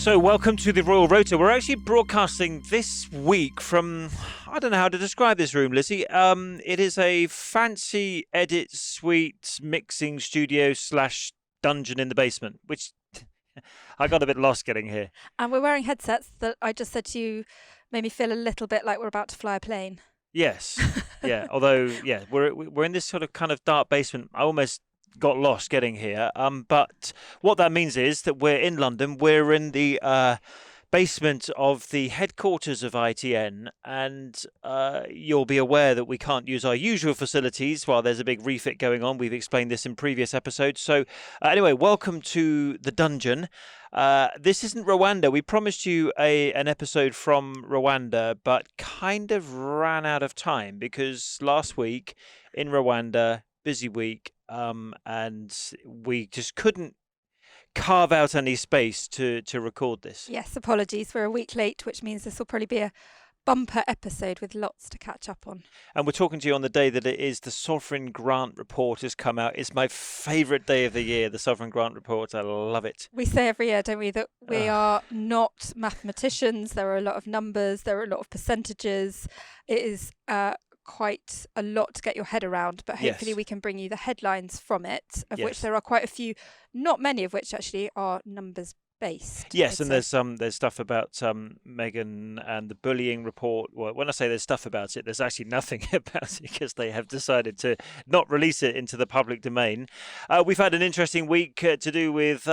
So welcome to the Royal Rota. We're actually broadcasting this week from, I don't know how to describe this room, Lizzie. It is a fancy edit suite mixing studio / dungeon in the basement, which I got a bit lost getting here. And we're wearing headsets that I just said to you made me feel a little bit like we're about to fly a plane. Yes, yeah. Although, yeah, we're in this sort of kind of dark basement. I almost got lost getting here. But what that means is that we're in London. We're in the basement of the headquarters of ITN, and you'll be aware that we can't use our usual facilities while there's a big refit going on. We've explained this in previous episodes. So anyway, welcome to the dungeon. This isn't Rwanda. We promised you an episode from Rwanda, but kind of ran out of time because last week in Rwanda, busy week, and we just couldn't carve out any space to record this. Yes, apologies. We're a week late, which means this will probably be a bumper episode with lots to catch up on. And we're talking to you on the day that it is the Sovereign Grant Report has come out. It's my favourite day of the year, the Sovereign Grant Report. I love it. We say every year, don't we, that we are not mathematicians. There are a lot of numbers. There are a lot of percentages. It is quite a lot to get your head around, but hopefully we can bring you the headlines from it, of which there are quite a few, not many of which actually are numbers based. Yes, and there's stuff about Meghan and the bullying report. Well, when I say there's stuff about it, there's actually nothing about it because they have decided to not release it into the public domain. We've had an interesting week to do with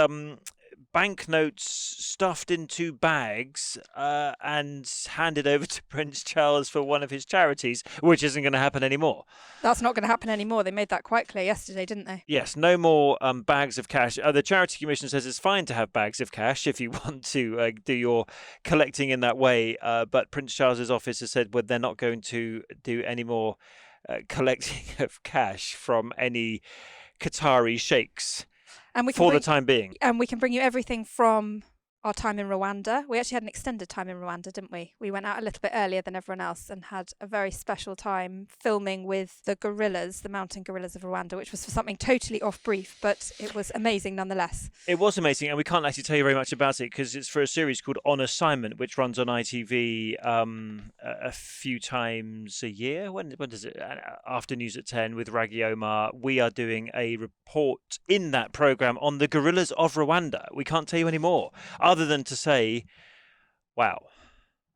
banknotes stuffed into bags and handed over to Prince Charles for one of his charities, which isn't going to happen anymore. That's not going to happen anymore. They made that quite clear yesterday, didn't they? Yes, no more bags of cash. The Charity Commission says it's fine to have bags of cash if you want to do your collecting in that way, but Prince Charles's office has said they're not going to do any more collecting of cash from any Qatari sheikhs. And the time being. And we can bring you everything from our time in Rwanda. We actually had an extended time in Rwanda, didn't we? We went out a little bit earlier than everyone else and had a very special time filming with the gorillas, the mountain gorillas of Rwanda, which was for something totally off brief, but it was amazing nonetheless. It was amazing, and we can't actually tell you very much about it because it's for a series called On Assignment, which runs on ITV a few times a year. When does it? After News at 10 with Raggy Omar. We are doing a report in that programme on the gorillas of Rwanda. We can't tell you any more, other than to say, wow.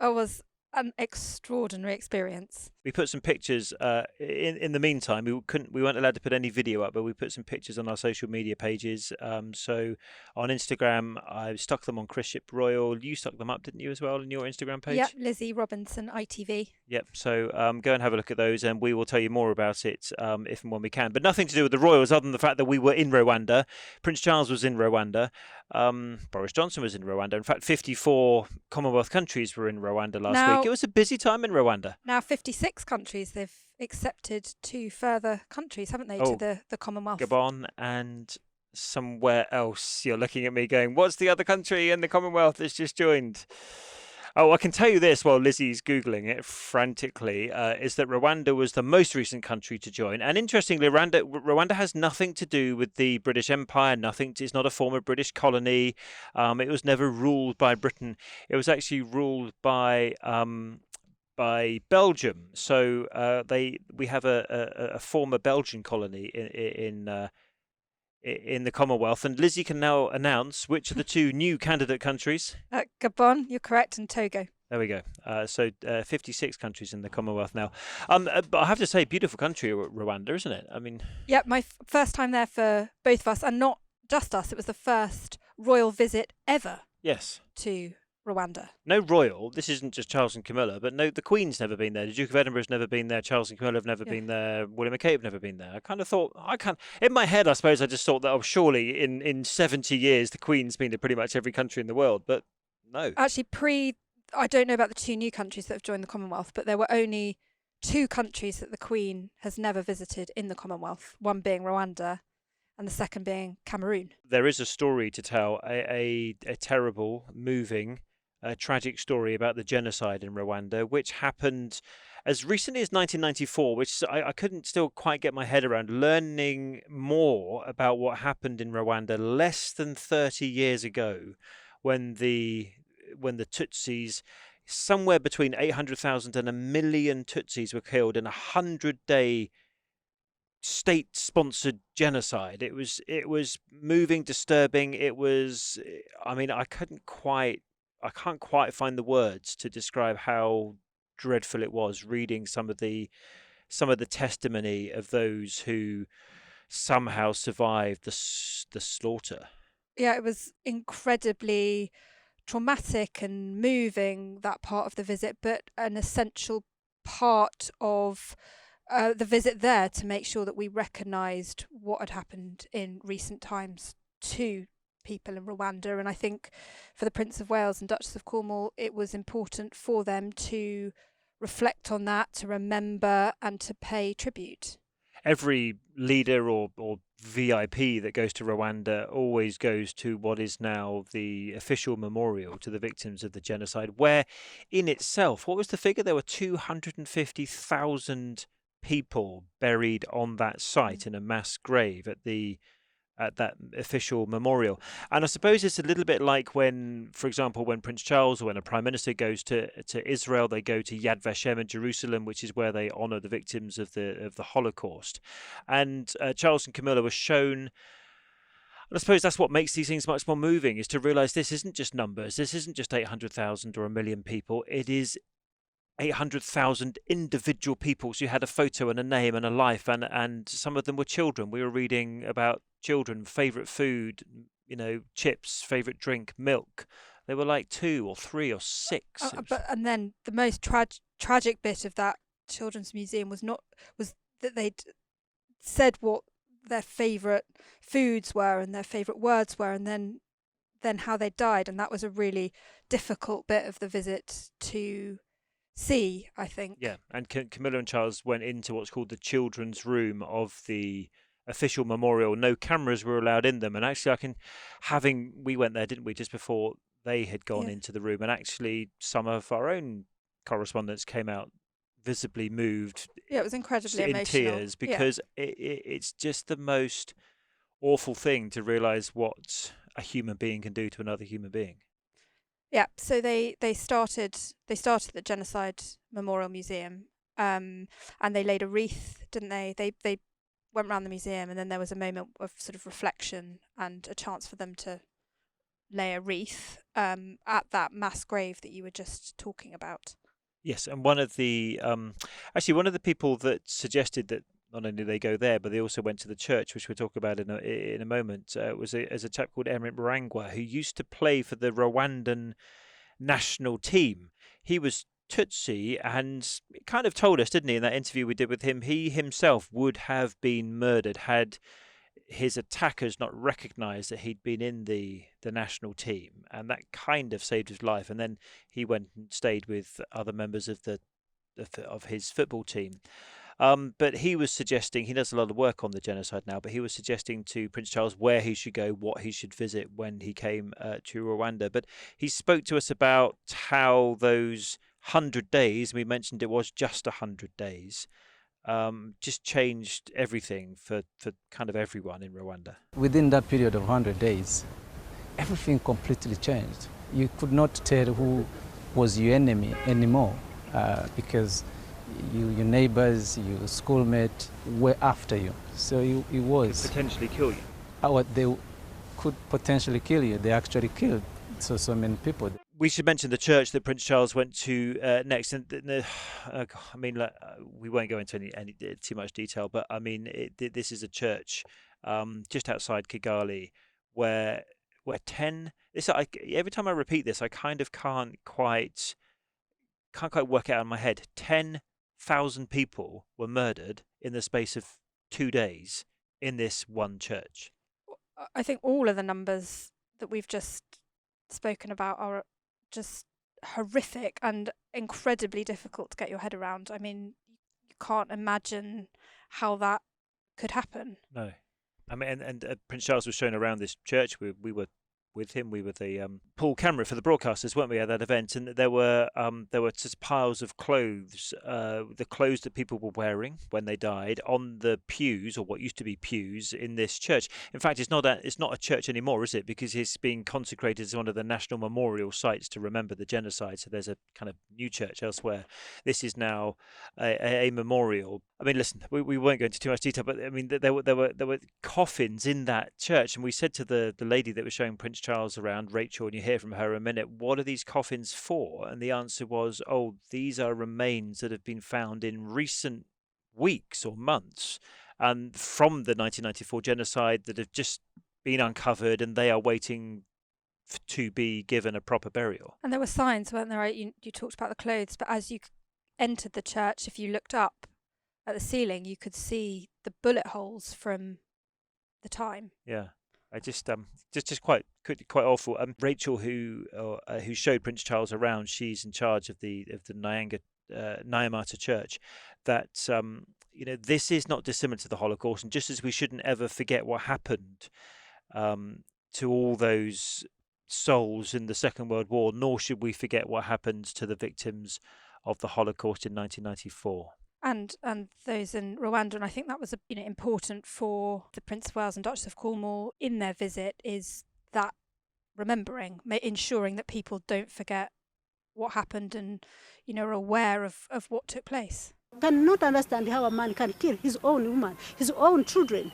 It was an extraordinary experience. We put some pictures in the meantime. We weren't allowed to put any video up, but we put some pictures on our social media pages. So on Instagram, I stuck them on Chris Ship Royal. You stuck them up, didn't you, as well, on your Instagram page? Yep, Lizzie Robinson, ITV. Yep. So go and have a look at those, and we will tell you more about it if and when we can. But nothing to do with the royals, other than the fact that we were in Rwanda. Prince Charles was in Rwanda. Boris Johnson was in Rwanda. In fact, 54 Commonwealth countries were in Rwanda last week. It was a busy time in Rwanda. Now 56 countries. They've accepted 2 further countries, haven't they, to the Commonwealth? Gabon and somewhere else. You're looking at me going, what's the other country in the Commonwealth that's just joined? Oh, I can tell you this while Lizzie's Googling it frantically, is that Rwanda was the most recent country to join. And interestingly, Rwanda has nothing to do with the British Empire, it's not a former British colony. It was never ruled by Britain. It was actually ruled by Belgium. So we have a former Belgian colony in the Commonwealth, and Lizzie can now announce which of the 2 new candidate countries. Gabon, you're correct, and Togo. There we go. So 56 countries in the Commonwealth now. But I have to say, beautiful country, Rwanda, isn't it? I mean, yeah, my first time there for both of us, and not just us. It was the first royal visit ever. Yes. To Rwanda. No royal. This isn't just Charles and Camilla, but no, the Queen's never been there. The Duke of Edinburgh's never been there. Charles and Camilla have never been there. William and Kate have never been there. I kind of thought, in my head, I suppose I just thought that, surely in 70 years, the Queen's been to pretty much every country in the world, but no. Actually, I don't know about the 2 new countries that have joined the Commonwealth, but there were only 2 countries that the Queen has never visited in the Commonwealth, one being Rwanda and the second being Cameroon. There is a story to tell, a terrible, moving, tragic story about the genocide in Rwanda, which happened as recently as 1994, which I couldn't still quite get my head around. Learning more about what happened in Rwanda less than 30 years ago when the Tutsis, somewhere between 800,000 and 1 million Tutsis were killed in a 100-day state-sponsored genocide. It was moving, disturbing. It was, I mean, I can't quite find the words to describe how dreadful it was, reading some of the testimony of those who somehow survived the slaughter. Yeah, it was incredibly traumatic and moving, that part of the visit, but an essential part of the visit there to make sure that we recognised what had happened in recent times to people in Rwanda. And I think for the Prince of Wales and Duchess of Cornwall, it was important for them to reflect on that, to remember and to pay tribute. Every leader or VIP that goes to Rwanda always goes to what is now the official memorial to the victims of the genocide, where in itself, what was the figure? There were 250,000 people buried on that site in a mass grave at that official memorial. And I suppose it's a little bit like when, for example, when Prince Charles or when a prime minister goes to Israel, they go to Yad Vashem in Jerusalem, which is where they honor the victims of the Holocaust. And Charles and Camilla were shown, and I suppose that's what makes these things much more moving, is to realize this isn't just numbers. This isn't just 800,000 or 1 million people. It is 800,000 individual people who had a photo and a name and a life, and some of them were children. We were reading about children, favorite food, chips, favorite drink, milk. They were like 2 or 3 or 6. And then the most tragic bit of that children's museum was that they'd said what their favorite foods were and their favorite words were, and then how they died, and that was a really difficult bit of the visit to see, I think. Yeah, and Camilla and Charles went into what's called the children's room of the official memorial. No cameras were allowed in them, and actually we went there, didn't we, just before they had gone into the room, and actually some of our own correspondents came out visibly moved. Yeah, it was incredibly in emotional. tears, because it's just the most awful thing to realize what a human being can do to another human being. Yeah, so they started the Genocide Memorial Museum, and they laid a wreath, didn't they? They went around the museum, and then there was a moment of sort of reflection and a chance for them to lay a wreath at that mass grave that you were just talking about. Yes, and one of the people that suggested that not only they go there, but they also went to the church, which we'll talk about in a moment, was a chap called Emery Mrangwa, who used to play for the Rwandan national team. He was Tutsi, and kind of told us, didn't he, in that interview we did with him, he himself would have been murdered had his attackers not recognised that he'd been in the national team, and that kind of saved his life. And then he went and stayed with other members of his football team. But he was suggesting, he does a lot of work on the genocide now, but he was suggesting to Prince Charles where he should go, what he should visit when he came to Rwanda. But he spoke to us about how those 100 days, we mentioned it was just 100 days, just changed everything for kind of everyone in Rwanda. Within that period of 100 days, everything completely changed. You could not tell who was your enemy anymore, because your neighbors, your schoolmates were after you. So it was... Could potentially kill you. They could potentially kill you. They actually killed so many people. We should mention the church that Prince Charles went to next. And we won't go into any too much detail, but I mean, this is a church just outside Kigali where 10... every time I repeat this, I kind of can't quite work it out in my head. 10,000 people were murdered in the space of 2 days in this one church. I think all of the numbers that we've just spoken about are just horrific and incredibly difficult to get your head around. I mean, you can't imagine how that could happen. No. I mean, and Prince Charles was shown around this church. We were with him. We were the pool camera for the broadcasters, weren't we, at that event? And there were just piles of clothes, the clothes that people were wearing when they died, on the pews, or what used to be pews, in this church. In fact, it's not a church anymore, is it? Because it's being consecrated as one of the national memorial sites to remember the genocide. So there's a kind of new church elsewhere. This is now a memorial. I mean, listen, we won't go into too much detail, but I mean, there were coffins in that church, and we said to the lady that was showing Prince Charles around, Rachel, and you hear from her in a minute, what are these coffins for? And the answer was, oh, these are remains that have been found in recent weeks or months, and from the 1994 genocide, that have just been uncovered, and they are waiting to be given a proper burial. And there were signs, weren't there? You talked about the clothes, but as you entered the church, if you looked up at the ceiling, you could see the bullet holes from the time. Yeah, I just quite awful. Rachel, who showed Prince Charles around, she's in charge of the Nyamata Church. That this is not dissimilar to the Holocaust, and just as we shouldn't ever forget what happened to all those souls in the Second World War, nor should we forget what happened to the victims of the Holocaust in 1994. And those in Rwanda, and I think that was important for the Prince of Wales and Duchess of Cornwall in their visit, is that remembering, ensuring that people don't forget what happened and are aware of what took place. I cannot understand how a man can kill his own woman, his own children.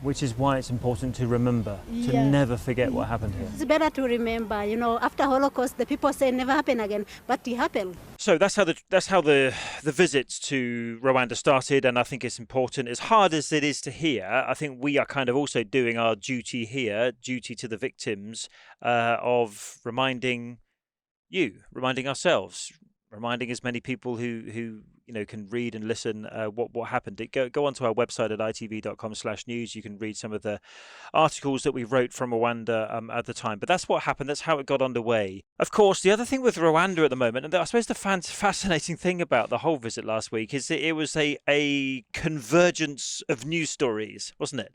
Which is why it's important to remember, to never forget what happened here. It's better to remember, after Holocaust, the people say never happen again, but it happened. So that's how the visits to Rwanda started, and I think it's important. As hard as it is to hear, I think we are kind of also doing our duty here, duty to the victims, of reminding ourselves, reminding as many people who can read and listen what happened. Go onto our website at itv.com/news. You can read some of the articles that we wrote from Rwanda at the time. But that's what happened. That's how it got underway. Of course, the other thing with Rwanda at the moment, and I suppose the fascinating thing about the whole visit last week, is that it was a convergence of news stories, wasn't it?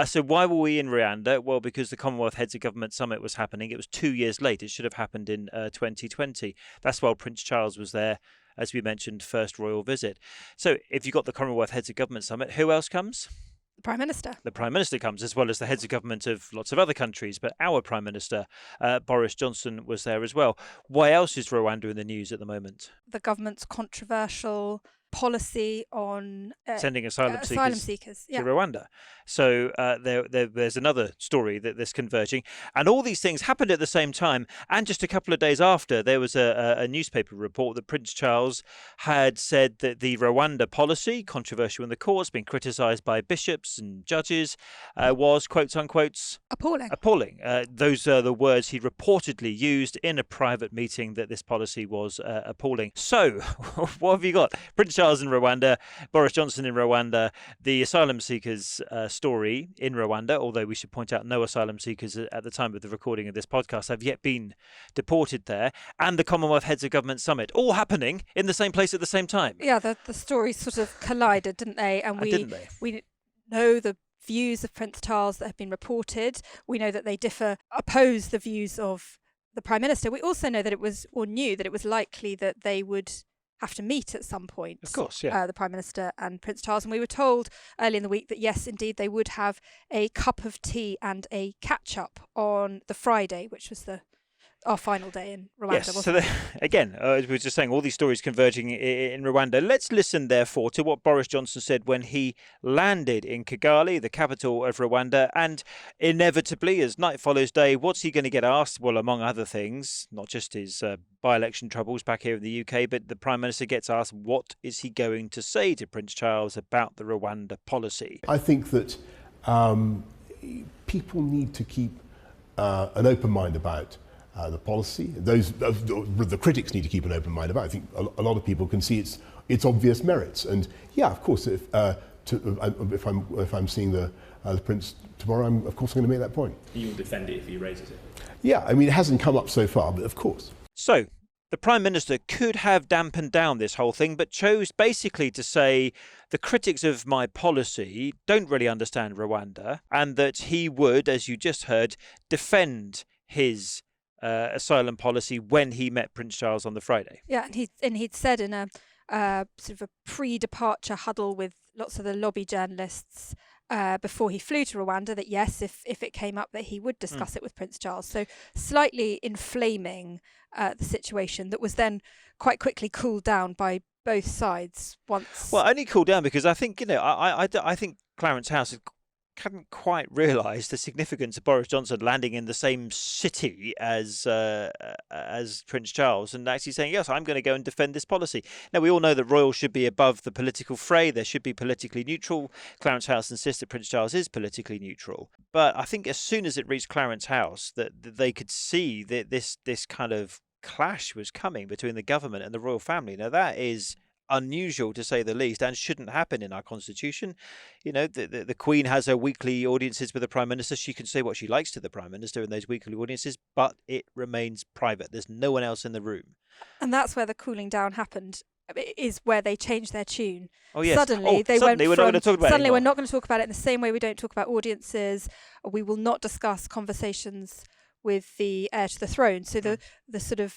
So why were we in Rwanda? Well, because the Commonwealth Heads of Government Summit was happening. It was 2 years late. It should have happened in 2020. That's while Prince Charles was there, as we mentioned, first royal visit. So if you've got the Commonwealth Heads of Government Summit, who else comes? The Prime Minister. The Prime Minister comes, as well as the heads of government of lots of other countries. But our Prime Minister, Boris Johnson, was there as well. Why else is Rwanda in the news at the moment? The government's controversial policy on sending asylum seekers to Rwanda. So there's another story that's converging. And all these things happened at the same time. And just a couple of days after, there was a newspaper report that Prince Charles had said that the Rwanda policy, controversial in the courts, been criticised by bishops and judges, was, quotes unquote, appalling. Those are the words he reportedly used in a private meeting, that this policy was appalling. So what have you got? Prince Charles in Rwanda, Boris Johnson in Rwanda, the asylum seekers story in Rwanda, although we should point out no asylum seekers at the time of the recording of this podcast have yet been deported there, and the Commonwealth Heads of Government Summit, all happening in the same place at the same time. Yeah, the stories sort of collided, didn't they? And we know the views of Prince Charles that have been reported. We know that they oppose the views of the Prime Minister. We also know that knew that it was likely that they would have to meet at some point. Of course, yeah. The Prime Minister and Prince Charles. And we were told early in the week that, yes, indeed, they would have a cup of tea and a catch-up on the Friday, which was our final day in Rwanda. Yes, so again, as we were just saying, all these stories converging in Rwanda. Let's listen, therefore, to what Boris Johnson said when he landed in Kigali, the capital of Rwanda, and inevitably, as night follows day, what's he going to get asked? Well, among other things, not just his by-election troubles back here in the UK, but the Prime Minister gets asked, what is he going to say to Prince Charles about the Rwanda policy? I think that people need to keep an open mind about the policy. The critics need to keep an open mind about it. I think a lot of people can see its obvious merits. And yeah, of course, if I'm seeing the Prince tomorrow, of course I'm going to make that point. You'll defend it if he raises it? Yeah, I mean, it hasn't come up so far, but of course. So, the Prime Minister could have dampened down this whole thing, but chose basically to say the critics of my policy don't really understand Rwanda, and that he would, as you just heard, defend his asylum policy when he met Prince Charles on the Friday. Yeah, and he'd said in a sort of a pre-departure huddle with lots of the lobby journalists before he flew to Rwanda that yes, if it came up, that he would discuss it with Prince Charles. So slightly inflaming the situation that was then quite quickly cooled down by both sides once. Well, only cooled down because I think, I think Clarence House hadn't quite realised the significance of Boris Johnson landing in the same city as Prince Charles and actually saying, yes, I'm going to go and defend this policy. Now, we all know that royals should be above the political fray. They should be politically neutral. Clarence House insists that Prince Charles is politically neutral. But I think as soon as it reached Clarence House, that they could see that this kind of clash was coming between the government and the royal family. Now, that is unusual to say the least and shouldn't happen in our constitution. The Queen has her weekly audiences with the Prime Minister. She can say what she likes to the Prime Minister in those weekly audiences, but it remains private. There's no one else in the room. And that's where the cooling down happened, is where they changed their tune. Oh, yes. Suddenly we're not going to talk about it suddenly anymore. we're not going to talk about it in the same way we don't talk about audiences. We will not discuss conversations with the heir to the throne. So the sort of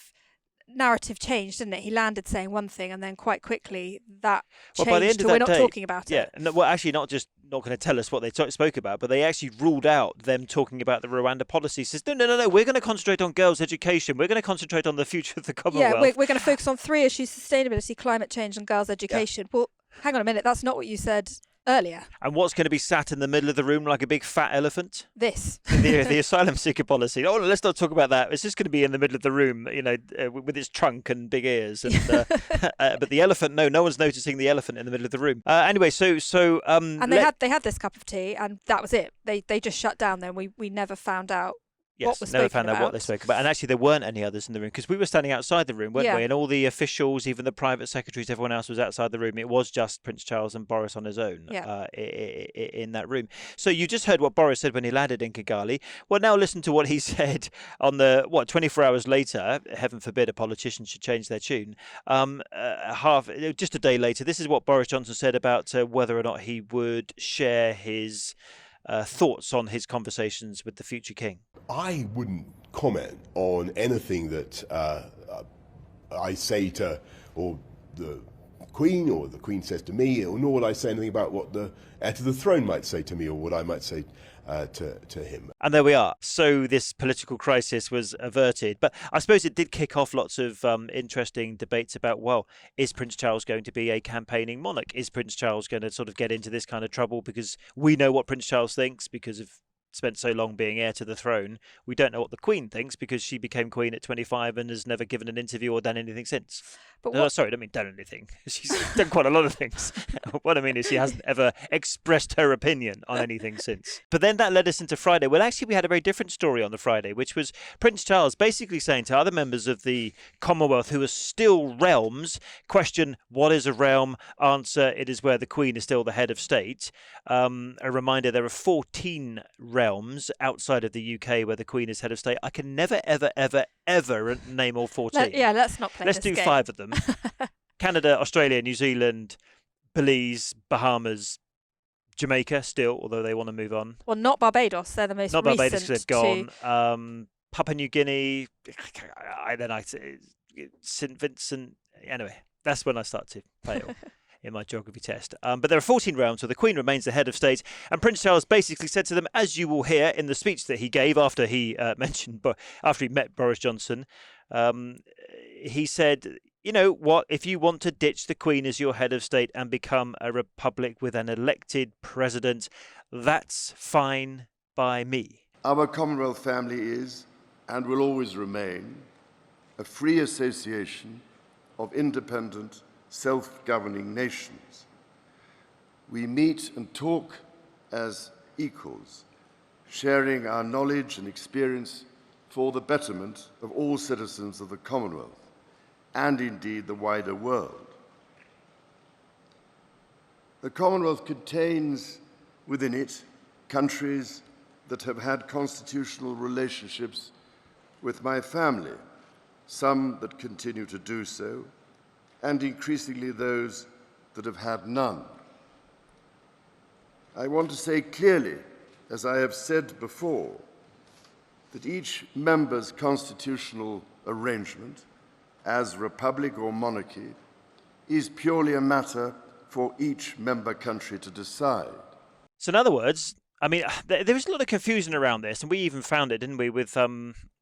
narrative changed, didn't it? He landed saying one thing and then quite quickly that changed by the end of to we're that not day, talking about it. Yeah, well, actually not going to tell us what they spoke about, but they actually ruled out them talking about the Rwanda policy. Says, no, we're going to concentrate on girls' education. We're going to concentrate on the future of the Commonwealth. Yeah, we're going to focus on 3 issues: sustainability, climate change and girls' education. Yeah. Well, hang on a minute, that's not what you said earlier. And what's going to be sat in the middle of the room like a big fat elephant? This. the asylum seeker policy. Oh, let's not talk about that. It's just going to be in the middle of the room, with its trunk and big ears. And, but the elephant, no one's noticing the elephant in the middle of the room. Anyway, so and they had this cup of tea, and that was it. They just shut down. Then we never found out. Yes, never found out what they spoke about. And actually, there weren't any others in the room because we were standing outside the room, weren't we? And all the officials, even the private secretaries, everyone else was outside the room. It was just Prince Charles and Boris on his own in that room. So you just heard what Boris said when he landed in Kigali. Well, now listen to what he said on 24 hours later. Heaven forbid a politician should change their tune. Just a day later, this is what Boris Johnson said about whether or not he would share his thoughts on his conversations with the future king. I wouldn't comment on anything that I say to or the Queen says to me, or nor would I say anything about what the heir to the throne might say to me or what I might say to him. And there we are. So this political crisis was averted. But I suppose it did kick off lots of interesting debates about, well, is Prince Charles going to be a campaigning monarch? Is Prince Charles going to sort of get into this kind of trouble? Because we know what Prince Charles thinks because of spent so long being heir to the throne. We don't know what the Queen thinks because she became Queen at 25 and has never given an interview or done anything since. But sorry, I don't mean done anything. She's done quite a lot of things. What I mean is she hasn't ever expressed her opinion on anything since. But then that led us into Friday. Well, actually, we had a very different story on the Friday, which was Prince Charles basically saying to other members of the Commonwealth who are still realms, question, what is a realm? Answer, it is where the Queen is still the head of state. A reminder, there are 14 realms outside of the UK where the Queen is head of state. I can never, ever, ever, ever name all 14. Let's not play Let's this do game. 5 of them. Canada, Australia, New Zealand, Belize, Bahamas, Jamaica still, although they want to move on. Well, not Barbados. They're the most recent. Not Barbados, they've gone. Papua New Guinea, St. Vincent. Anyway, that's when I start to fail in my geography test. But there are 14 realms where the Queen remains the head of state. And Prince Charles basically said to them, as you will hear in the speech that he gave after he after he met Boris Johnson, he said, you know what, if you want to ditch the Queen as your head of state and become a republic with an elected president, that's fine by me. Our Commonwealth family is, and will always remain, a free association of independent, self-governing nations. We meet and talk as equals, sharing our knowledge and experience for the betterment of all citizens of the Commonwealth, and indeed the wider world. The Commonwealth contains within it countries that have had constitutional relationships with my family, some that continue to do so, and increasingly those that have had none. I want to say clearly, as I have said before, that each member's constitutional arrangement, as republic or monarchy, is purely a matter for each member country to decide. So in other words, I mean, there was a lot of confusion around this, and we even found it, didn't we, with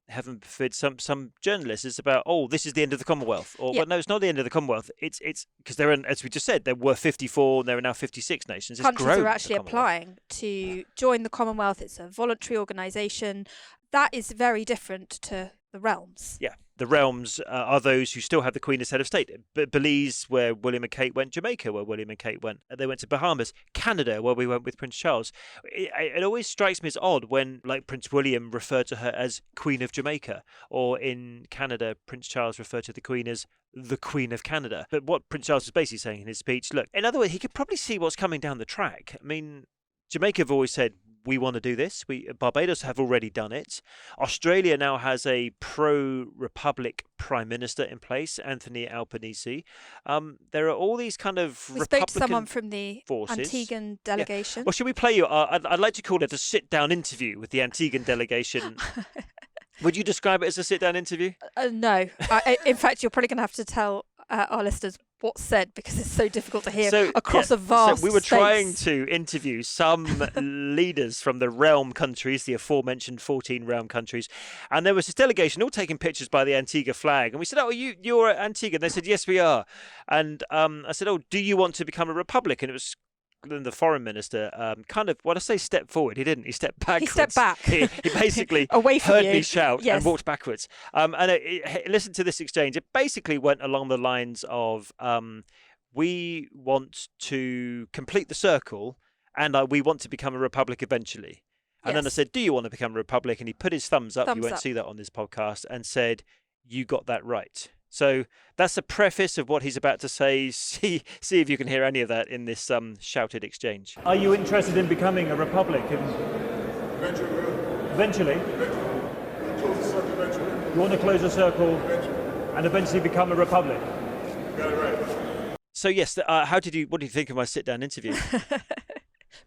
heaven forbid, some journalists. It's about, oh, this is the end of the Commonwealth, or well, no, it's not the end of the Commonwealth. It's because there are, as we just said, there were 54, and there are now 56 nations. Countries are actually applying to join the Commonwealth. It's a voluntary organisation. That is very different to the realms. Yeah, the realms are those who still have the Queen as head of state. Belize, where William and Kate went. Jamaica, where William and Kate went. They went to Bahamas. Canada, where we went with Prince Charles. It always strikes me as odd when, like, Prince William referred to her as Queen of Jamaica, or in Canada, Prince Charles referred to the Queen as the Queen of Canada. But what Prince Charles was basically saying in his speech, look, in other words, he could probably see what's coming down the track. I mean, Jamaica have always said, we want to do this. Barbados have already done it. Australia now has a pro-republic prime minister in place, Anthony Albanese. There are all these kind of we Republican spoke to someone from the forces. Antiguan delegation. Yeah. Well, should we play you? I'd like to call it a sit-down interview with the Antiguan delegation. Would you describe it as a sit-down interview? No. In fact, you're probably going to have to tell our listeners what's said, because it's so difficult to hear across a vast So we were space. trying to interview some leaders from the realm countries, the aforementioned 14 realm countries, and there was this delegation all taking pictures by the Antigua flag, and we said, oh, you're at Antigua? And they said, yes, we are. And I said, oh, do you want to become a republic? And it was then the foreign minister kind of, when I say step forward, he didn't. He stepped backwards. He stepped back. He basically away from heard you. me shout Yes. and walked backwards. And listen to this exchange. It basically went along the lines of, we want to complete the circle, and we want to become a republic eventually. And then I said, do you want to become a republic? And he put his thumbs up. You won't see that on this podcast. And said, you got that right. So that's the preface of what he's about to say. See if you can hear any of that in this shouted exchange. Are you interested in becoming a republic? Eventually? You want to close the circle and eventually become a republic? You got it right. So yes, what do you think of my sit-down interview?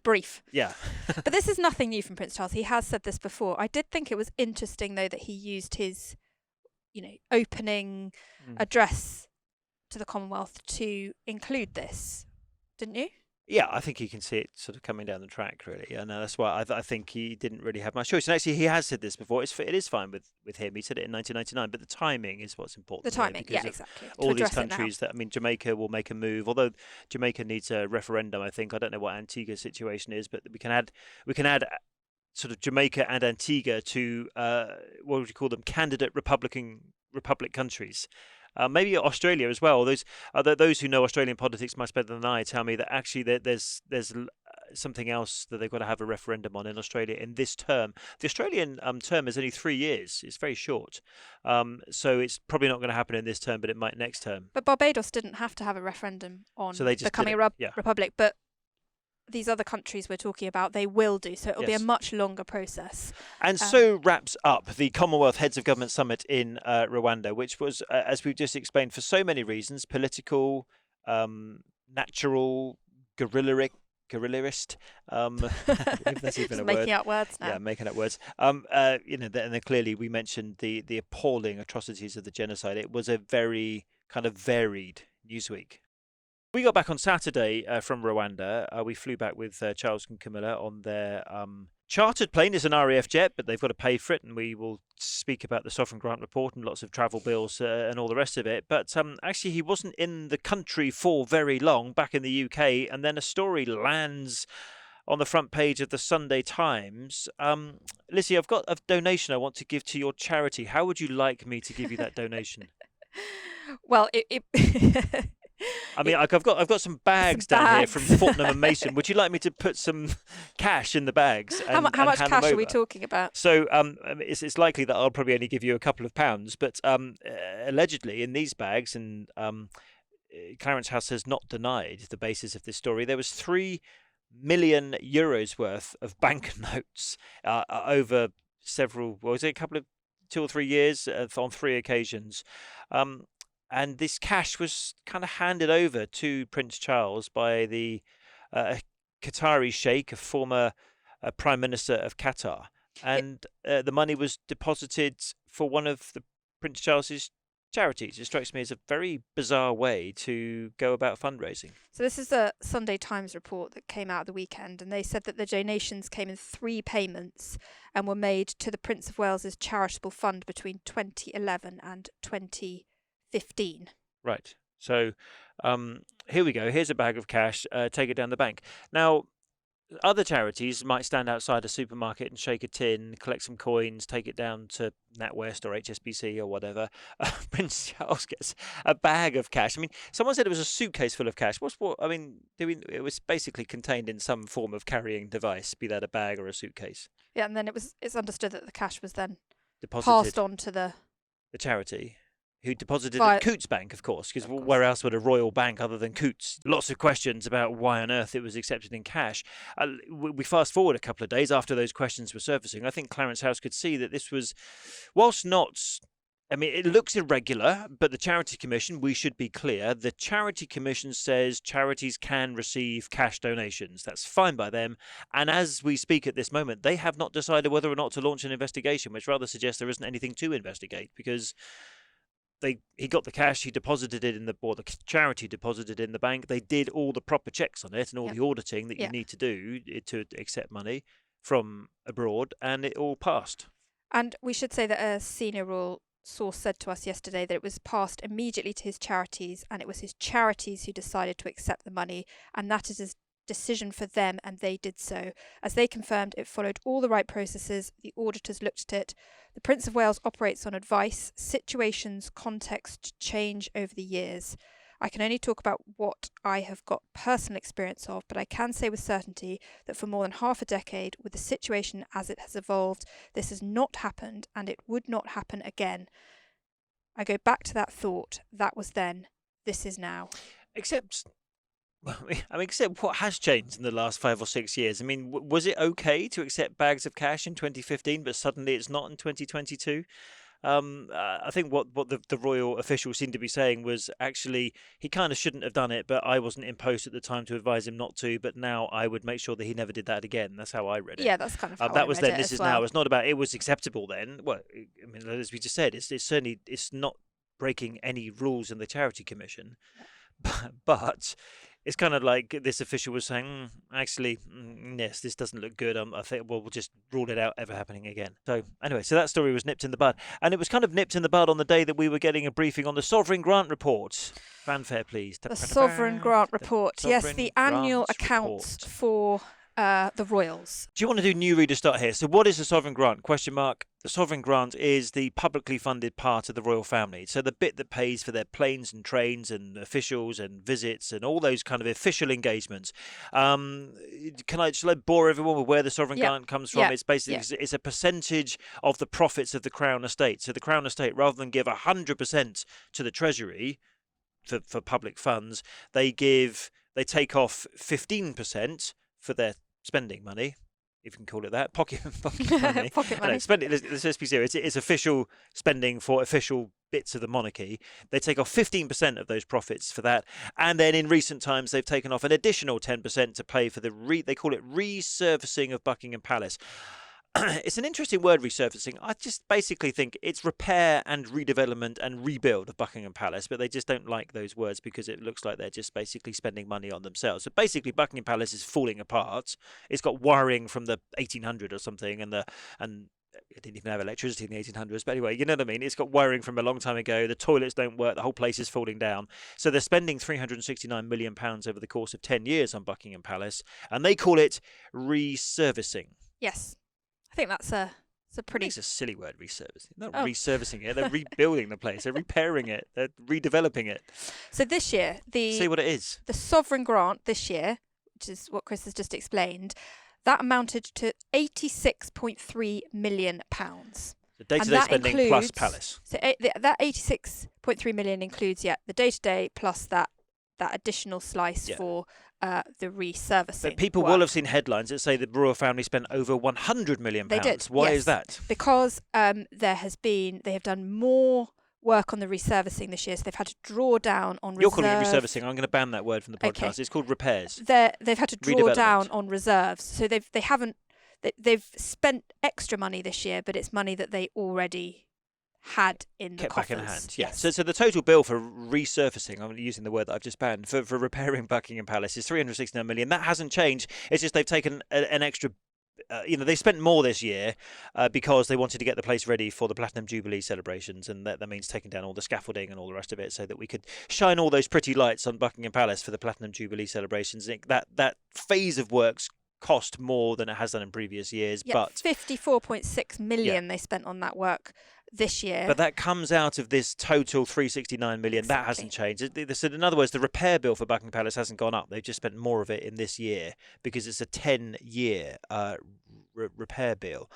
Brief. Yeah. But this is nothing new from Prince Charles. He has said this before. I did think it was interesting, though, that he used his opening address to the Commonwealth to include this, didn't you? Yeah, I think you can see it sort of coming down the track, really, and that's why I think he didn't really have much choice. And actually, he has said this before. It is fine with him. He said it in 1999, but the timing is what's important. The timing, yeah, exactly. All these countries that, I mean, Jamaica will make a move, although Jamaica needs a referendum. I think I don't know what Antigua's situation is, but we can add sort of Jamaica and Antigua to what would you call them? Candidate republic countries. Maybe Australia as well. Those who know Australian politics much better than I tell me that actually there's something else that they've got to have a referendum on in Australia in this term. The Australian term is only 3 years. It's very short. So it's probably not going to happen in this term, but it might next term. But Barbados didn't have to have a referendum on becoming a republic, but these other countries we're talking about, they will do. So it'll be a much longer process. And so wraps up the Commonwealth Heads of Government Summit in Rwanda, which was, as we've just explained, for so many reasons, political, natural, guerrillarist, if that's even a word. Making up words now. Yeah, making up words. And then clearly we mentioned the appalling atrocities of the genocide. It was a very kind of varied news week. We got back on Saturday from Rwanda. We flew back with Charles and Camilla on their chartered plane. It's an RAF jet, but they've got to pay for it, and we will speak about the Sovereign Grant Report and lots of travel bills and all the rest of it. But actually, he wasn't in the country for very long, back in the UK, and then a story lands on the front page of the Sunday Times. Lizzie, I've got a donation I want to give to your charity. How would you like me to give you that donation? Well, I mean, I've got some bags down here from Fortnum and Mason. Would you like me to put some cash in the bags? How much cash are we talking about? So it's likely that I'll probably only give you a couple of pounds, but allegedly in these bags, and Clarence House has not denied the basis of this story, there was €3 million worth of banknotes over several, was it a couple of 2 or 3 years on 3 occasions. And this cash was kind of handed over to Prince Charles by the Qatari Sheikh, a former Prime Minister of Qatar. And the money was deposited for one of the Prince Charles's charities. It strikes me as a very bizarre way to go about fundraising. So this is a Sunday Times report that came out the weekend, and they said that the donations came in 3 payments and were made to the Prince of Wales's charitable fund between 2011 and 2015. Right. So here we go. Here's a bag of cash. Take it down the bank. Now, other charities might stand outside a supermarket and shake a tin, collect some coins, take it down to NatWest or HSBC or whatever. Prince Charles gets a bag of cash. I mean, someone said it was a suitcase full of cash. It was basically contained in some form of carrying device, be that a bag or a suitcase. Yeah, and then it's understood that the cash was then Deposited passed on to the charity, who deposited at Coutts Bank, of course, because where else would a royal bank other than Coutts? Lots of questions about why on earth it was accepted in cash. We fast forward a couple of days after those questions were surfacing. I think Clarence House could see that this was, whilst not, I mean, it looks irregular, but the Charity Commission, we should be clear, the Charity Commission says charities can receive cash donations. That's fine by them. And as we speak at this moment, they have not decided whether or not to launch an investigation, which rather suggests there isn't anything to investigate, because he got the cash, he deposited it the charity deposited it in the bank. They did all the proper checks on it and all the auditing that you need to do to accept money from abroad, and it all passed. And we should say that a senior royal source said to us yesterday that it was passed immediately to his charities, and it was his charities who decided to accept the money, and that is his decision for them, and they did so. As they confirmed, it followed all the right processes. The auditors looked at it. The Prince of Wales operates on advice. Situations, context change over the years. I can only talk about what I have got personal experience of, but I can say with certainty that for more than half a decade, with the situation as it has evolved, this has not happened, and it would not happen again. I go back to that thought. That was then. This is now. Except what has changed in the last 5 or 6 years? I mean, was it okay to accept bags of cash in 2015, but suddenly it's not in 2022? I think what the royal officials seemed to be saying was actually he kind of shouldn't have done it, but I wasn't in post at the time to advise him not to. But now I would make sure that he never did that again. That's how I read it. Yeah, that's kind of how that I was read then. it This as is well. now. It's not about it was acceptable then. Well, I mean, as we just said, it's certainly it's not breaking any rules in the Charity Commission, but. It's kind of like this official was saying, yes, this doesn't look good. I think we'll just rule it out ever happening again. So anyway, so that story was nipped in the bud. And it was kind of nipped in the bud on the day that we were getting a briefing on the Sovereign Grant Report. Fanfare, please. The Sovereign Grant Report. Yes, the annual accounts for the royals. Do you want to do new reader start here? So what is the Sovereign Grant? Question mark. The Sovereign Grant is the publicly funded part of the royal family. So the bit that pays for their planes and trains and officials and visits and all those kind of official engagements. Shall I bore everyone with where the Sovereign Grant comes from? It's basically it's a percentage of the profits of the Crown Estate. So the Crown Estate, rather than give 100% to the Treasury for public funds, they take off 15% for their spending money, if you can call it that, pocket money. Pocket money. Let's be serious. It's official spending for official bits of the monarchy. They take off 15% of those profits for that, and then in recent times they've taken off an additional 10% to pay for they call it resurfacing of Buckingham Palace. It's an interesting word, resurfacing. I just basically think it's repair and redevelopment and rebuild of Buckingham Palace, but they just don't like those words because it looks like they're just basically spending money on themselves. So basically Buckingham Palace is falling apart. It's got wiring from the 1800 or something, and it didn't even have electricity in the 1800s, but anyway, you know what I mean? It's got wiring from a long time ago. The toilets don't work. The whole place is falling down. So they're spending £369 million over the course of 10 years on Buckingham Palace, and they call it resurfacing. Yes. I think that's a pretty... It's a silly word, resurfacing. They're not resurfacing it. They're rebuilding the place. They're repairing it. They're redeveloping it. So this year, say what it is. The Sovereign Grant this year, which is what Chris has just explained, that amounted to £86.3 million. The day-to-day spending plus Palace. So that £86.3 million includes, the day-to-day plus that additional slice for the resurfacing. But people will have seen headlines that say the royal family spent over £100 million. They did. Why is that? Because they have done more work on the resurfacing this year, so they've had to draw down on reserves. You're calling it resurfacing. I'm going to ban that word from the podcast. Okay. It's called repairs. They've had to draw down on reserves, so they haven't they've spent extra money this year, but it's money that they already had in the kept coffers. back in hand. Yeah. So the total bill for resurfacing, I'm using the word that I've just banned, for repairing Buckingham Palace is 369 million. That hasn't changed. It's just they've taken an extra. They spent more this year because they wanted to get the place ready for the Platinum Jubilee celebrations, and that means taking down all the scaffolding and all the rest of it, so that we could shine all those pretty lights on Buckingham Palace for the Platinum Jubilee celebrations. That phase of works cost more than it has done in previous years, but 54.6 million they spent on that work this year. But that comes out of this total 369 million. Exactly. That hasn't changed. So in other words, the repair bill for Buckingham Palace hasn't gone up. They've just spent more of it in this year because it's a 10-year repair bill.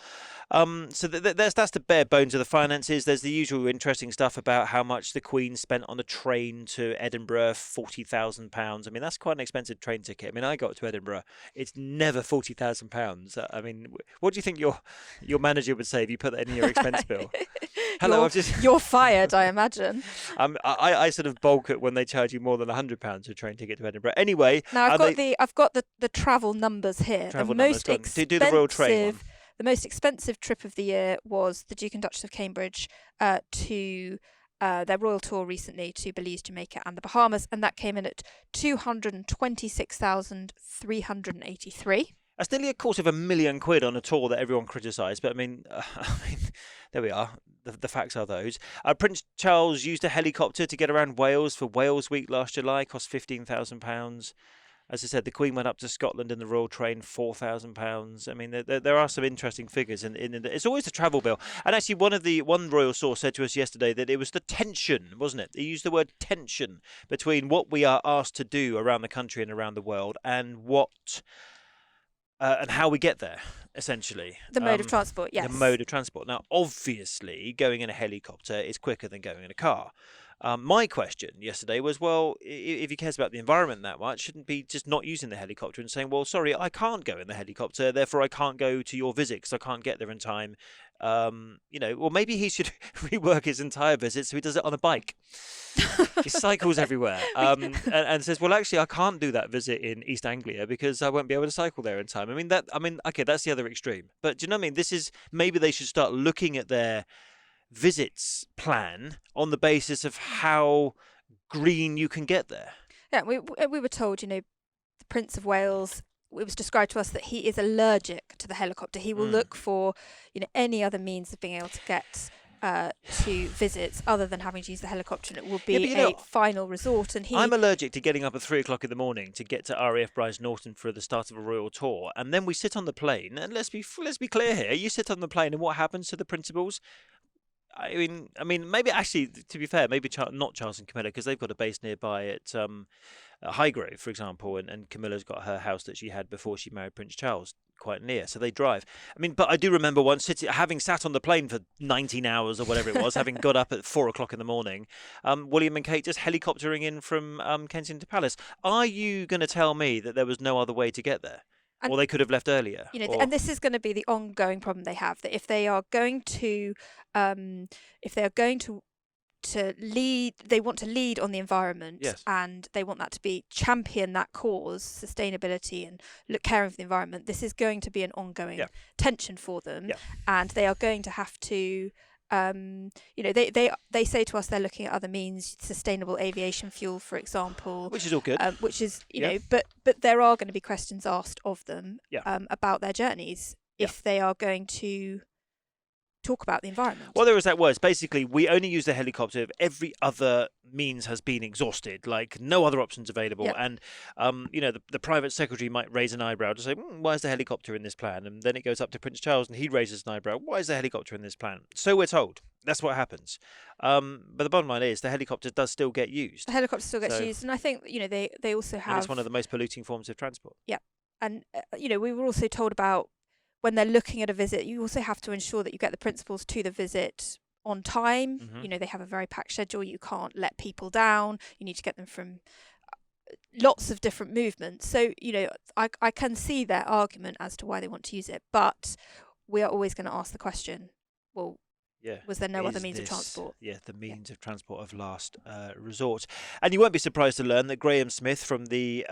So that's the bare bones of the finances. There's the usual interesting stuff about how much the Queen spent on a train to Edinburgh, £40,000. I mean, that's quite an expensive train ticket. I mean, I got to Edinburgh. It's never £40,000. I mean, what do you think your manager would say if you put that in your expense bill? Hello, you're fired, I imagine. I sort of balk at when they charge you more than £100 a train ticket to Edinburgh. Anyway, now I've got the travel numbers here. Do the Royal Train one. The most expensive trip of the year was the Duke and Duchess of Cambridge to their royal tour recently to Belize, Jamaica, and the Bahamas, and that came in at 226,383. That's nearly £250,000 on a tour that everyone criticised, but I mean, there we are. The facts are those. Prince Charles used a helicopter to get around Wales for Wales Week last July, cost £15,000. As I said, the Queen went up to Scotland in the Royal Train, £4,000. I mean, there are some interesting figures, and it's always the travel bill. And actually, one royal source said to us yesterday that it was the tension, wasn't it? They used the word tension between what we are asked to do around the country and around the world, and and how we get there, essentially. The mode of transport, yes. The mode of transport. Now, obviously, going in a helicopter is quicker than going in a car. My question yesterday was, well, if he cares about the environment that much, shouldn't be just not using the helicopter and saying, well, sorry, I can't go in the helicopter, therefore I can't go to your visit because I can't get there in time. Well, maybe he should rework his entire visit so he does it on a bike. He cycles everywhere and says, well, actually, I can't do that visit in East Anglia because I won't be able to cycle there in time. Okay, that's the other extreme. But do you know what I mean? Maybe they should start looking at their visits plan on the basis of how green you can get there. Yeah, we were told, the Prince of Wales, it was described to us that he is allergic to the helicopter. He will look for, any other means of being able to get to visits other than having to use the helicopter, and it will be a final resort. And I'm allergic to getting up at 3 o'clock in the morning to get to RAF Brize Norton for the start of a royal tour, and then we sit on the plane. And let's be clear here: you sit on the plane, and what happens to the principals? I mean, maybe actually, to be fair, maybe not Charles and Camilla, because they've got a base nearby at Highgrove, for example, and Camilla's got her house that she had before she married Prince Charles quite near, so they drive. But I do remember once having sat on the plane for 19 hours or whatever it was, having got up at 4 o'clock in the morning, William and Kate just helicoptering in from Kensington Palace. Are you going to tell me that there was no other way to get there? Or they could have left earlier. And this is going to be the ongoing problem they have, that if they are going to lead, they want to lead on the environment, yes, and they want that to be champion that cause, sustainability and caring for the environment. This is going to be an ongoing tension for them, and they are going to have to. They say to us they're looking at other means, sustainable aviation fuel, for example, which is all good. Which is but there are going to be questions asked of them about their journeys if they are going to talk about the environment. Well, there was that words. Basically, we only use the helicopter if every other means has been exhausted, like no other options available. Yep. And, the private secretary might raise an eyebrow to say, why is the helicopter in this plan? And then it goes up to Prince Charles and he raises an eyebrow. Why is the helicopter in this plan? So we're told. That's what happens. But the bottom line is the helicopter does still get used. The helicopter still gets used. And I think, they also have... And it's one of the most polluting forms of transport. Yeah. And, we were also told about when they're looking at a visit, you also have to ensure that you get the principals to the visit on time. Mm-hmm. They have a very packed schedule. You can't let people down. You need to get them from lots of different movements. So, I can see their argument as to why they want to use it. But we are always going to ask the question, well, was there no other means of transport? Yeah, the means of transport of last resort. And you won't be surprised to learn that Graham Smith from the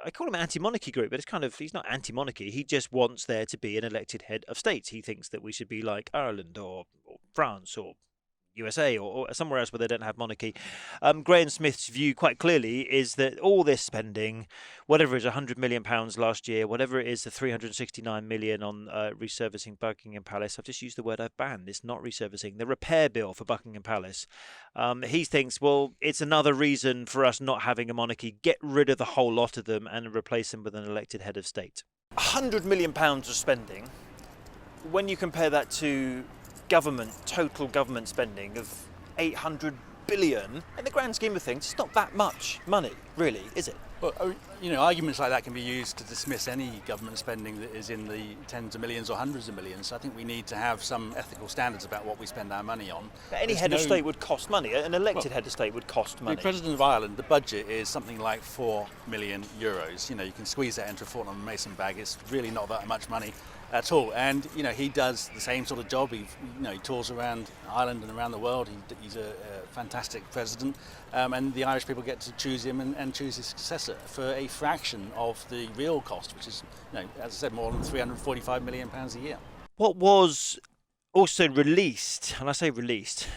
I call him anti-monarchy group, but it's kind of, he's not anti-monarchy. He just wants there to be an elected head of state. He thinks that we should be like Ireland or France or USA or somewhere else where they don't have monarchy. Graham Smith's view quite clearly is that all this spending, whatever it is, £100 million last year, whatever it is, the 369 million on resurfacing Buckingham Palace. I've just used the word I've banned. It's not resurfacing. The repair bill for Buckingham Palace. He thinks, well, it's another reason for us not having a monarchy. Get rid of the whole lot of them and replace them with an elected head of state. £100 million of spending. When you compare that to total government spending of 800 billion, in the grand scheme of things, it's not that much money, really, is it? Well, arguments like that can be used to dismiss any government spending that is in the tens of millions or hundreds of millions. So I think we need to have some ethical standards about what we spend our money on. But any head of state would cost money. An elected head of state would cost money. The President of Ireland, the budget is something like €4 million. You can squeeze that into a Fortnum & Mason bag. It's really not that much money at all. And he does the same sort of job. He tours around Ireland and around the world. He's a fantastic president, and the Irish people get to choose him and choose his successor for a fraction of the real cost, which is, as I said, more than £345 million a year. What was also released, and I say released,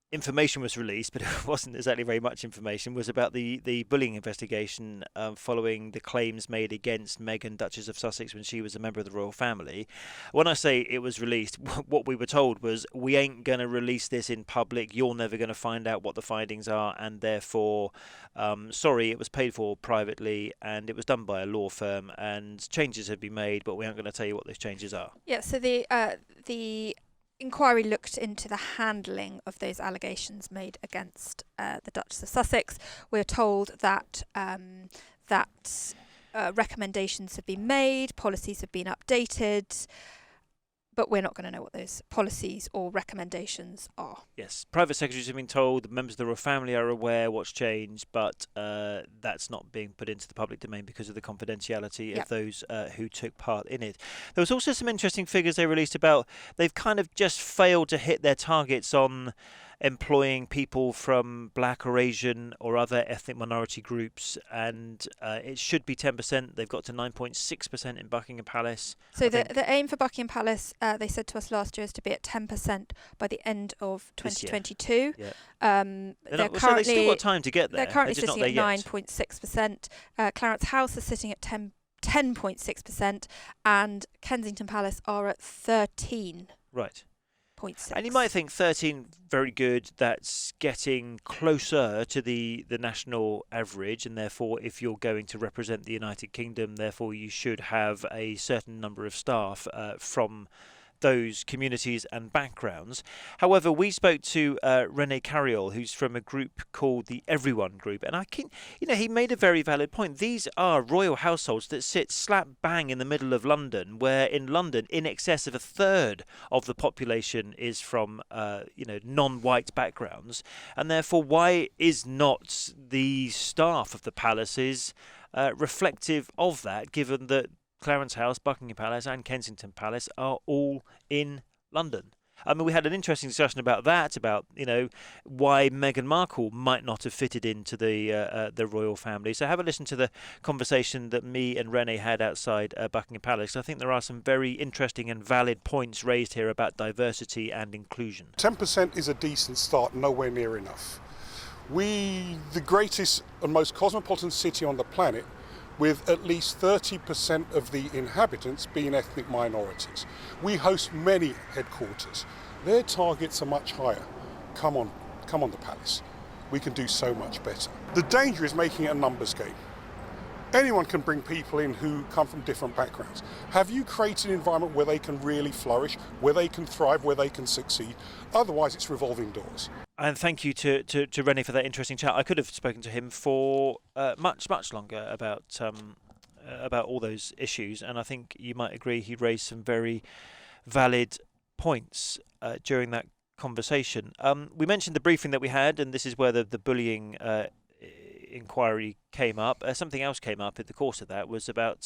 information was released, but it wasn't exactly very much information, was about the bullying investigation following the claims made against Meghan, Duchess of Sussex, when she was a member of the royal family. When I say it was released, what we were told was, we ain't going to release this in public, you're never going to find out what the findings are, and therefore, sorry, it was paid for privately, and it was done by a law firm, and changes have been made, but we aren't going to tell you what those changes are. Yeah, so the inquiry looked into the handling of those allegations made against the Duchess of Sussex. We're told that recommendations have been made, policies have been updated, but we're not going to know what those policies or recommendations are. Yes, private secretaries have been told, the members of the royal family are aware what's changed, but that's not being put into the public domain because of the confidentiality of those who took part in it. There was also some interesting figures they released about, they've kind of just failed to hit their targets on employing people from Black or Asian or other ethnic minority groups, and it should be 10%. They've got to 9.6% in Buckingham Palace. So the aim for Buckingham Palace, they said to us last year, is to be at 10% by the end of 2022. Yeah. They're currently, so they've still got time to get there. They're currently just sitting at 9.6%. Clarence House is sitting at 10.6%, and Kensington Palace are at 13. Right. 0.6. And you might think 13, very good, that's getting closer to the national average, and therefore if you're going to represent the United Kingdom, therefore you should have a certain number of staff from those communities and backgrounds. However, we spoke to Rene Carriol, who's from a group called the Everyone Group, and he made a very valid point. These are royal households that sit slap bang in the middle of London, where in London, in excess of a third of the population is from non-white backgrounds, and therefore, why is not the staff of the palaces reflective of that, given that Clarence House, Buckingham Palace and Kensington Palace are all in London? I mean, we had an interesting discussion about that, about, why Meghan Markle might not have fitted into the royal family. So have a listen to the conversation that me and Rene had outside Buckingham Palace. I think there are some very interesting and valid points raised here about diversity and inclusion. 10% is a decent start, nowhere near enough. The greatest and most cosmopolitan city on the planet, with at least 30% of the inhabitants being ethnic minorities. We host many headquarters. Their targets are much higher. Come on the palace. We can do so much better. The danger is making it a numbers game. Anyone can bring people in who come from different backgrounds. Have you created an environment where they can really flourish, where they can thrive, where they can succeed? Otherwise, it's revolving doors. And thank you to Rene for that interesting chat. I could have spoken to him for much longer about all those issues, and I think you might agree he raised some very valid points during that conversation. We mentioned the briefing that we had, and this is where the bullying inquiry came up. Something else came up in the course of that was about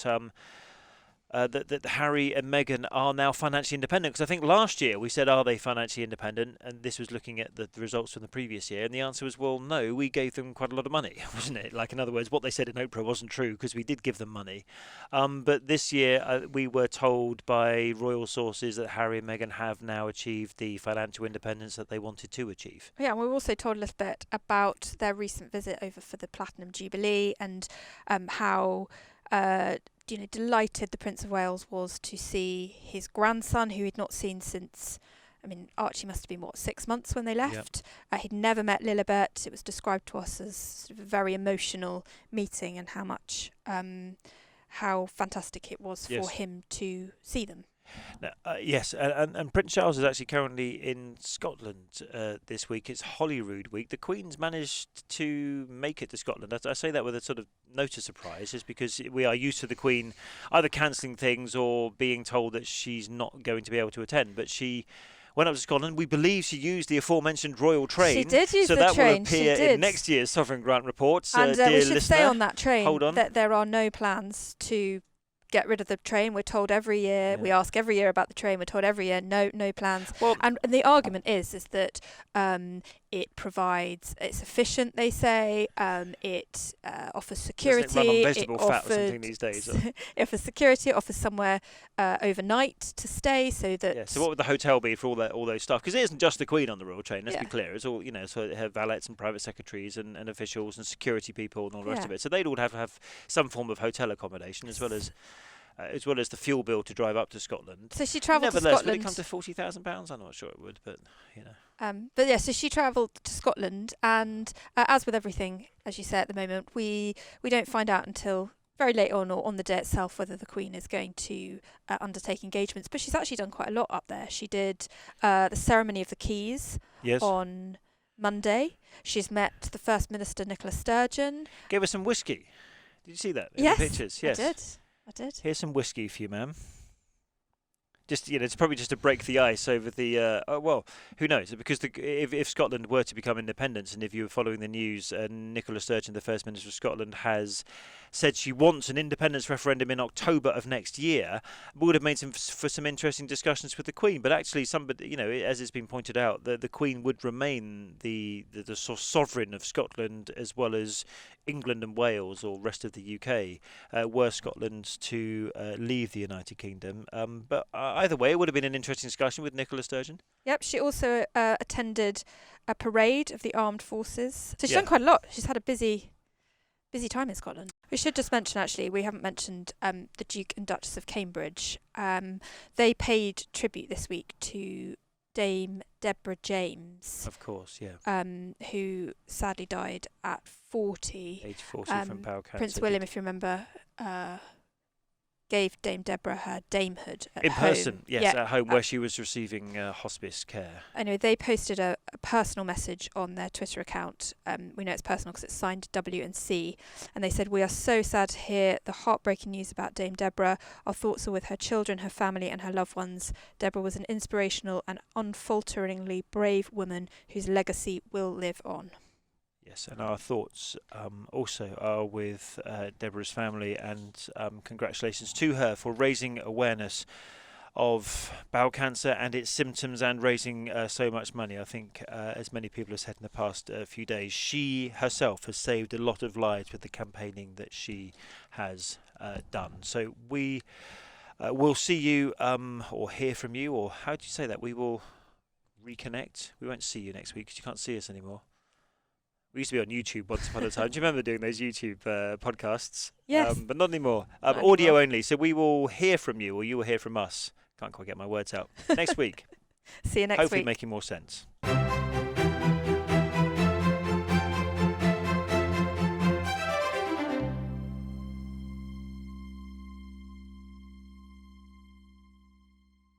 that Harry and Meghan are now financially independent. Because I think last year we said, are they financially independent? And this was looking at the results from the previous year. And the answer was, well, no, we gave them quite a lot of money, wasn't it? Like, in other words, what they said in Oprah wasn't true because we did give them money. But this year we were told by royal sources that Harry and Meghan have now achieved the financial independence that they wanted to achieve. Yeah, and we were also told a little bit about their recent visit over for the Platinum Jubilee and how delighted the Prince of Wales was to see his grandson, who he'd not seen since, Archie must have been, 6 months when they left. Yep. He'd never met Lilibet. It was described to us as sort of a very emotional meeting, and how fantastic it was for him to see them. Yes, and Prince Charles is actually currently in Scotland this week. It's Holyrood week. The Queen's managed to make it to Scotland. I say that with a sort of note of surprise, just because we are used to the Queen either cancelling things or being told that she's not going to be able to attend. But she went up to Scotland. We believe she used the aforementioned royal train. She did use the train. So that will appear in next year's Sovereign Grant reports. And dear we should listener, say on that train that there are no plans to get rid of the train. We're told every year, we ask every year about the train, we're told every year, no plans. Well, and the argument is that it provides, it's efficient, they say, it offers security. Doesn't it run on vegetable fat or something these days? It offers security, it offers somewhere overnight to stay, so that... Yeah, so what would the hotel be for all those stuff? Because it isn't just the Queen on the royal train, let's be clear. It's all, so they have valets and private secretaries and officials and security people and all the rest of it. So they'd all have to have some form of hotel accommodation as well as the fuel bill to drive up to Scotland. So she travelled to Scotland. Nevertheless, would it come to £40,000? I'm not sure it would, but so she travelled to Scotland, and as with everything, as you say at the moment, we don't find out until very late on or on the day itself whether the Queen is going to undertake engagements. But she's actually done quite a lot up there. She did the ceremony of the keys on Monday. She's met the First Minister, Nicola Sturgeon. Gave her some whiskey. Did you see that in the pictures? Yes, I did. Here's some whiskey for you, ma'am. Just it's probably just to break the ice over the. Who knows? Because if Scotland were to become independent, and if you were following the news, Nicola Sturgeon, the First Minister of Scotland, has said she wants an independence referendum in October of next year, would have made for some interesting discussions with the Queen. But actually, somebody, as it's been pointed out, the Queen would remain the sort of sovereign of Scotland as well as England and Wales or rest of the UK, were Scotland to leave the United Kingdom. But either way, it would have been an interesting discussion with Nicola Sturgeon. Yep, she also attended a parade of the armed forces. So she's done quite a lot. She's had a busy time in Scotland. We should just mention, actually, we haven't mentioned the Duke and Duchess of Cambridge. They paid tribute this week to Dame Deborah James. Of course, yeah. Who sadly died at 40. Age 40 from bowel cancer. Prince William, if you remember, gave Dame Deborah her damehood at in home. person, yes, at home, where she was receiving hospice care. Anyway, they posted a personal message on their Twitter account. We know it's personal because it's signed W&C, and they said, "We are so sad to hear the heartbreaking news about Dame Deborah. Our thoughts are with her children, her family and her loved ones. Deborah was an inspirational and unfalteringly brave woman whose legacy will live on." Yes, and our thoughts also are with Deborah's family, and congratulations to her for raising awareness of bowel cancer and its symptoms and raising so much money. I think, as many people have said in the past few days, she herself has saved a lot of lives with the campaigning that she has done. So we will see you or hear from you, or how do you say that? We will reconnect. We won't see you next week because you can't see us anymore. We used to be on YouTube once upon a time. Do you remember doing those YouTube podcasts? Yes. But not anymore. Not audio anymore. Only. So we will hear from you, or you will hear from us. Can't quite get my words out. Next week. See you next Hopefully week. making more sense.